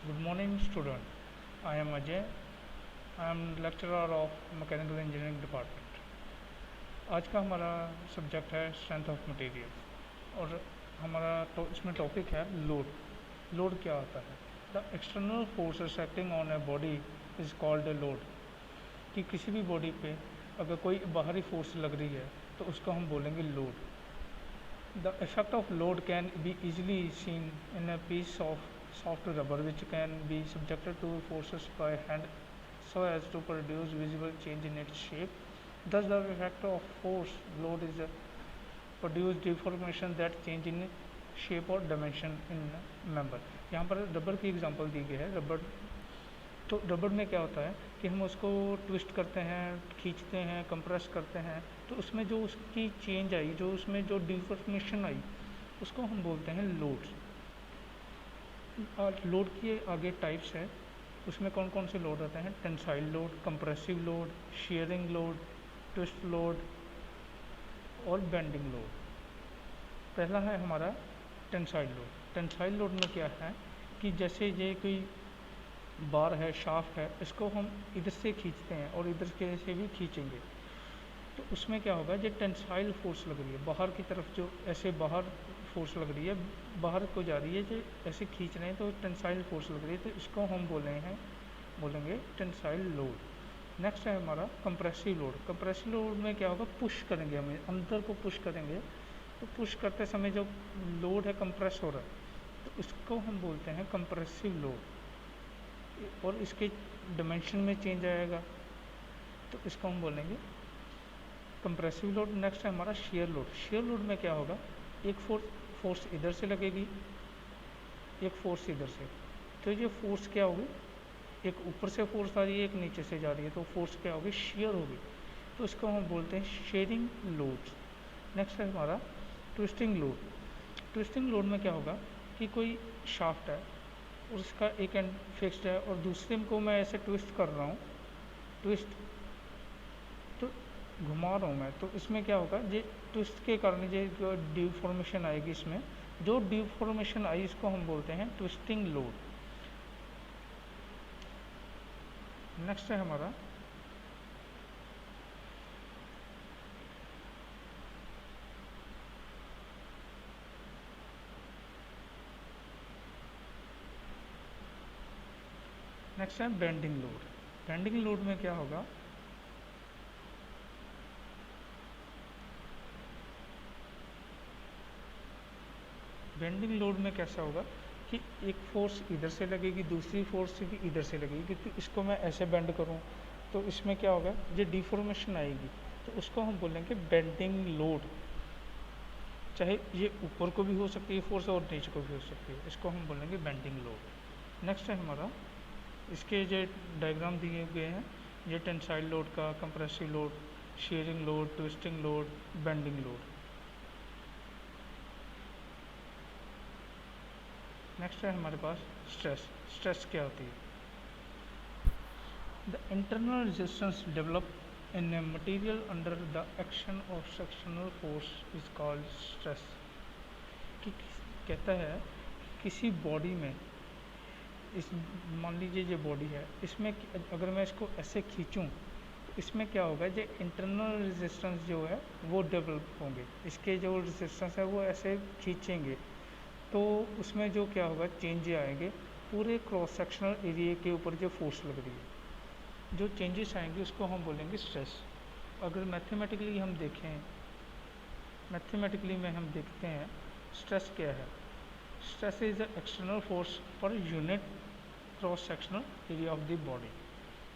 Good morning, student. I am Ajay. I am lecturer of Mechanical Engineering Department. आज का हमारा subject है strength of material और हमारा तो इसमें टॉपिक है लोड। लोड क्या होता है? The external forces acting on a body is called a load. कि किसी भी बॉडी पे अगर कोई बाहरी फोर्स लग रही है तो उसको हम बोलेंगे load. The effect of load can be easily seen in a piece of soft rubber which can be subjected to forces by hand so as to produce visible change in its shape. Thus, the effect of force load is a produce deformation that change in shape or dimension in member. यहाँ पर rubber की example दी गई है। Rubber तो rubber में क्या होता है कि हम उसको ट्विस्ट करते हैं, खींचते हैं, कंप्रेस करते हैं, तो उसमें जो उसकी चेंज आई, जो उसमें जो डिफॉर्मेशन आई, उसको हम बोलते हैं लोड्स। और लोड के आगे टाइप्स है, उसमें कौन कौन से लोड होते हैं? Tensile load, compressive load, sharing load, twist load और बेंडिंग लोड। पहला है हमारा टेंसाइल लोड। टेंसाइल लोड में क्या है कि जैसे ये कोई बार है, शाफ्ट है, इसको हम इधर से खींचते हैं और इधर के से भी खींचेंगे, तो उसमें क्या होगा, जो टेंसाइल फोर्स लग रही है बाहर की तरफ, जो ऐसे बाहर फोर्स लग रही है, बाहर को जा रही है, जो ऐसे खींच रहे हैं तो टेंसाइल फोर्स लग रही है, तो इसको हम बोलेंगे टेंसाइल लोड। नेक्स्ट है हमारा कंप्रेसिव लोड। कंप्रेसिव लोड में क्या होगा, पुश करेंगे, हमें अंदर को पुश करेंगे, तो पुश करते समय जो लोड है कंप्रेस हो रहा है, तो इसको हम बोलते हैं कंप्रेसिव लोड। और इसके डिमेंशन में चेंज आएगा तो इसको हम बोलेंगे कंप्रेसिव लोड। नेक्स्ट है हमारा शेयर लोड। शेयर लोड में क्या होगा, एक फोर्स इधर से लगेगी, एक फोर्स इधर से, तो ये फोर्स क्या होगी, एक ऊपर से फोर्स आ रही है, एक नीचे से जा रही है, तो फोर्स क्या होगी, शेयर होगी, तो इसको हम बोलते हैं शेयरिंग लोड। नेक्स्ट है हमारा ट्विस्टिंग लोड। ट्विस्टिंग लोड में क्या होगा कि कोई शाफ्ट है और उसका एक एंड फिक्स्ड है और दूसरे को मैं ऐसे ट्विस्ट कर रहा हूँ, ट्विस्ट तो घुमा रहा हूँ मैं, तो इसमें क्या होगा, ये ट्विस्ट के कारण ये जो डिफॉर्मेशन आएगी, इसमें जो डिफॉर्मेशन आई इसको हम बोलते हैं ट्विस्टिंग लोड। नेक्स्ट है हमारा नेक्स्ट है बेंडिंग लोड। बेंडिंग लोड में क्या होगा, बेंडिंग लोड में कैसा होगा कि एक फोर्स इधर से लगेगी, दूसरी फोर्स भी इधर से लगेगी, क्योंकि इसको मैं ऐसे बेंड करूं तो इसमें क्या होगा, ये डिफॉर्मेशन आएगी, तो उसको हम बोलेंगे बेंडिंग लोड। चाहे ये ऊपर को भी हो सकती है फोर्स और नीचे को भी हो सकती है, इसको हम बोलेंगे बेंडिंग लोड। नेक्स्ट है हमारा, इसके जो डायग्राम दिए गए हैं, ये टेंसाइल लोड का, compressive load, sharing load, twisting load, bending load. Next है हमारे पास स्ट्रेस। स्ट्रेस क्या होती है? The internal resistance develop in a material under the action of sectional force is called stress. कि कहता है किसी बॉडी में, इस मान लीजिए ये बॉडी है, इसमें अगर मैं इसको ऐसे खींचूं तो इसमें क्या होगा, जो इंटरनल रेजिस्टेंस जो है वो डेवलप होंगे, इसके जो रेजिस्टेंस है वो ऐसे खींचेंगे, तो उसमें जो क्या होगा, चेंज आएंगे पूरे क्रॉस सेक्शनल एरिया के ऊपर जो फोर्स लग रही है, जो चेंजेस आएंगे उसको हम बोलेंगे स्ट्रेस। अगर मैथमेटिकली हम देखें, मैथमेटिकली में हम देखते हैं स्ट्रेस क्या है। Stress is the external force per unit cross sectional area of the body.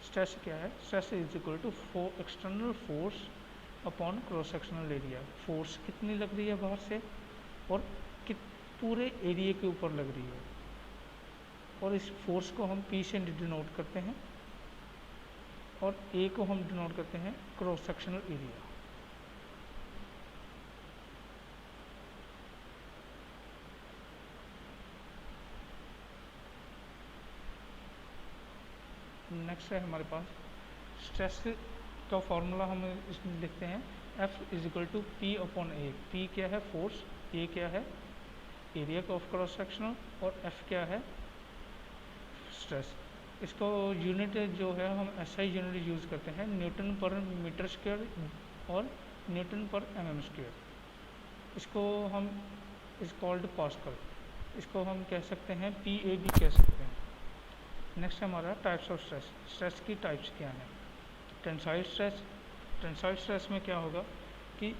Stress क्या है? Stress is equal to external force upon cross sectional area. Force कितनी लग रही है बाहर से और पूरे एरिया के ऊपर लग रही है, और इस फोर्स को हम P से डिनोट करते हैं और A को हम डिनोट करते हैं क्रॉस सेक्शनल एरिया। नेक्स्ट है हमारे पास स्ट्रेस का फॉर्मूला, हम इसमें लिखते हैं F is equal to P upon A। P क्या है, फोर्स, A क्या है, एरिया ऑफ क्रॉस सेक्शनल, और F क्या है, स्ट्रेस, इसको यूनिट जो है हम ऐसा ही यूनिट यूज़ करते हैं, न्यूटन पर मीटर स्क्वायर और न्यूटन पर mm स्क्वायर। इसको हम इज कॉल्ड पास्कल, इसको हम कह सकते हैं PA भी कह सकते हैं। नेक्स्ट हमारा टाइप्स ऑफ स्ट्रेस, स्ट्रेस की टाइप्स क्या हैं। टेंसाइल स्ट्रेस, टेंसाइल स्ट्रेस में क्या होगा कि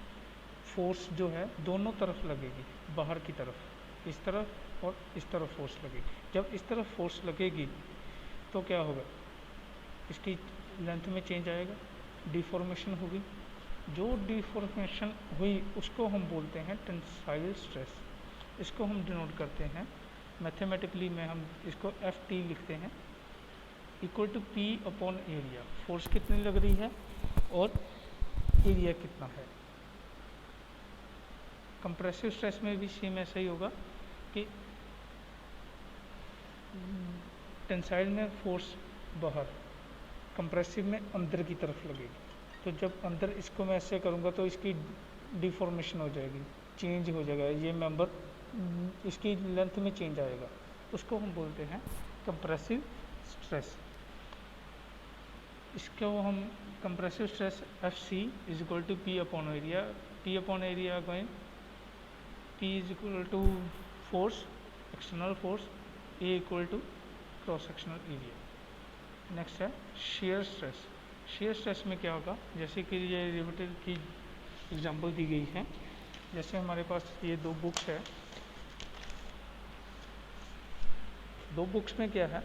फोर्स जो है दोनों तरफ लगेगी, बाहर की तरफ, इस तरफ और इस तरफ फोर्स लगेगी। जब इस तरफ फोर्स लगेगी तो क्या होगा, इसकी लेंथ में चेंज आएगा, डिफॉर्मेशन होगी। जो डिफॉर्मेशन हुई उसको हम बोलते हैं टेंसाइल स्ट्रेस। इसको हम डिनोट करते हैं मैथमेटिकली में, हम इसको FT लिखते हैं, equal to P upon area. Force कितनी लग रही है और एरिया कितना है। कंप्रेसिव स्ट्रेस में भी सेम ऐसा ही होगा कि टेंसाइल में फोर्स बाहर, कंप्रेसिव में अंदर की तरफ लगेगी। तो जब अंदर इसको मैं ऐसे करूँगा तो इसकी डिफॉर्मेशन हो जाएगी, चेंज हो जाएगा, ये मेंबर इसकी लेंथ में चेंज आएगा, उसको हम बोलते हैं कंप्रेसिव स्ट्रेस। इसको हम compressive stress FC is equal to P upon area, P upon area going P is equal to force, external force, A equal to cross sectional area. Next है shear stress. Shear stress में क्या होगा, जैसे कि ये riveted की example दी गई है, जैसे हमारे पास ये दो बुक्स है, दो बुक्स में क्या है,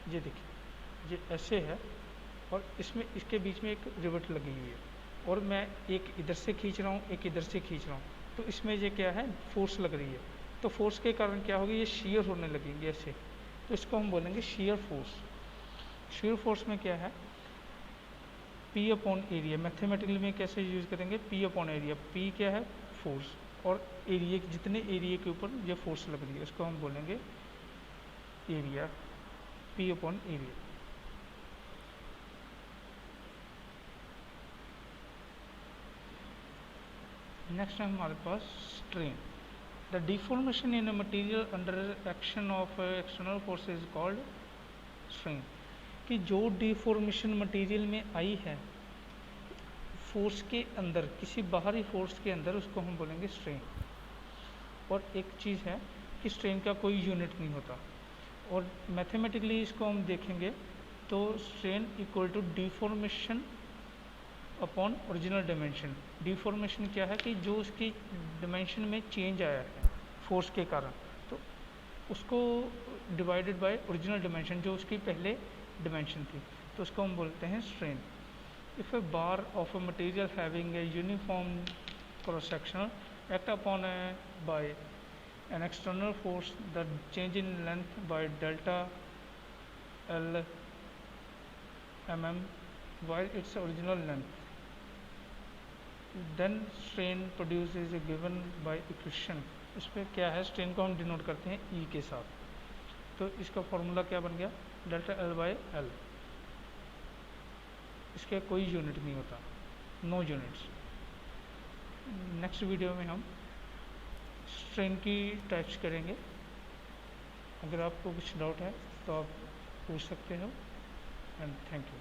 ये देखिए ये ऐसे है और इसमें इसके बीच में एक रिवेट लगी हुई है और मैं एक इधर से खींच रहा हूँ, एक इधर से खींच रहा हूँ, तो इसमें ये क्या है, फोर्स लग रही है। तो फोर्स के कारण क्या होगी, ये शेयर होने लगेंगे ऐसे, तो इसको हम बोलेंगे शेयर फोर्स। शेयर फोर्स में क्या है, P अपॉन एरिया। मैथमेटिकली में कैसे यूज़ करेंगे, P अपॉन एरिया। P क्या है, फोर्स, और एरिया, जितने एरिया के ऊपर ये फोर्स लग रही है उसको हम बोलेंगे area, P upon area. Next है हमारे पास strain. The deformation in a material under action of external force is called strain. कि जो डिफॉर्मेशन मटेरियल में आई है फोर्स के अंदर, किसी बाहरी फोर्स के अंदर, उसको हम बोलेंगे स्ट्रेन। और एक चीज़ है कि स्ट्रेन का कोई यूनिट नहीं होता, और मैथमेटिकली इसको हम देखेंगे तो strain equal to deformation upon original dimension. Deformation क्या है कि जो उसकी डायमेंशन में चेंज आया है फोर्स के कारण, तो उसको डिवाइडेड बाय ओरिजिनल डायमेंशन, जो उसकी पहले डायमेंशन थी, तो उसको हम बोलते हैं strain. If A bar of a material having a uniform cross section act upon bye an external force, the change in length by delta L mm while its original length, then strain produced is given by equation। इस पर क्या है, strain को हम denote करते हैं E के साथ, तो इसका फॉर्मूला क्या बन गया, डेल्टा L बाई L। इसके कोई यूनिट नहीं होता, नो यूनिट्स। नेक्स्ट वीडियो में हम स्ट्रेन की टाइप्स करेंगे। अगर आपको कुछ डाउट है तो आप पूछ सकते हो, एंड थैंक यू।